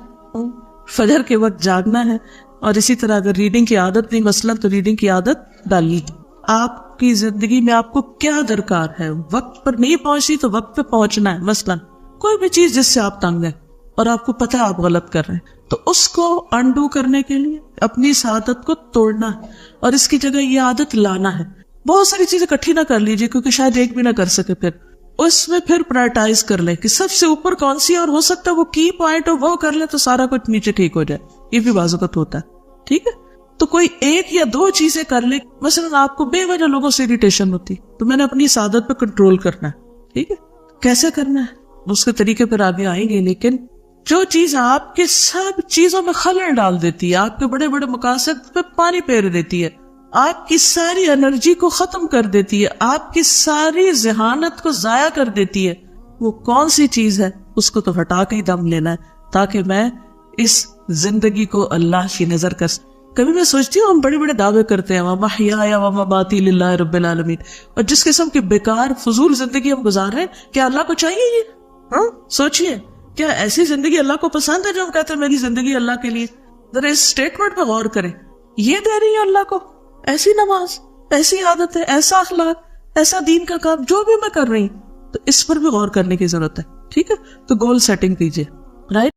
فجر کے وقت جاگنا ہے، اور اسی طرح اگر ریڈنگ کی عادت نہیں مثلا تو ریڈنگ کی عادت ڈالنی ہے۔ آپ کی زندگی میں آپ کو کیا درکار ہے، وقت پر نہیں پہنچی تو وقت پہ پہنچنا ہے، مثلا کوئی بھی چیز جس سے آپ تنگ ہیں اور آپ کو پتہ ہے آپ غلط کر رہے ہیں، تو اس کو انڈو کرنے کے لیے اپنی اس عادت کو توڑنا ہے اور اس کی جگہ یہ عادت لانا ہے۔ بہت ساری چیزیں اکٹھی نہ کر لیجیے کیونکہ شاید ایک بھی نہ کر سکے، پھر اس میں پھر پرائرٹائز کر لیں کہ سب سے اوپر کون سی، اور ہو سکتا ہے وہ کی پوائنٹ ہو وہ کر لیں تو سارا کچھ نیچے ٹھیک ہو جائے، یہ بھی بعض اوقات ہوتا ہے، ٹھیک ہے؟ تو کوئی ایک یا دو چیزیں کر لیں، مثلا آپ کو بے وجہ لوگوں سے اریٹیشن ہوتی تو میں نے اپنی اس عادت پہ کنٹرول کرنا ہے، ٹھیک ہے؟ کیسے کرنا ہے اس کے طریقے پر آگے آئیں گے، لیکن جو چیز آپ کے سب چیزوں میں خلل ڈال دیتی ہے، آپ کے بڑے بڑے مقاصد پہ پانی پھیر دیتی ہے، آپ کی ساری انرجی کو ختم کر دیتی ہے، آپ کی ساری ذہانت کو ضائع کر دیتی ہے، وہ کون سی چیز ہے، اس کو تو ہٹا کے ہی دم لینا ہے تاکہ میں اس زندگی کو اللہ کی نظر کر سکوں۔ کبھی میں سوچتی ہوں ہم بڑے بڑے دعوے کرتے ہیں وَمَحْيَايَ وَمَمَاتِي لِلَّهِ رَبِّ الْعَالَمِينَ، اور جس قسم کی بیکار فضول زندگی ہم گزار رہے ہیں، کیا اللہ کو چاہیے یہ؟ ہاں سوچئے، کیا ایسی زندگی اللہ کو پسند ہے جو ہم کہتے ہیں میری زندگی اللہ کے لیے؟ ذرا اس سٹیٹمنٹ پہ غور کریں، یہ دے رہی ہے اللہ کو؟ ایسی نماز، ایسی عادت ہے، ایسا اخلاق، ایسا دین کا کام جو بھی میں کر رہی ہوں، تو اس پر بھی غور کرنے کی ضرورت ہے، ٹھیک ہے؟ تو گول سیٹنگ کیجئے، رائٹ؟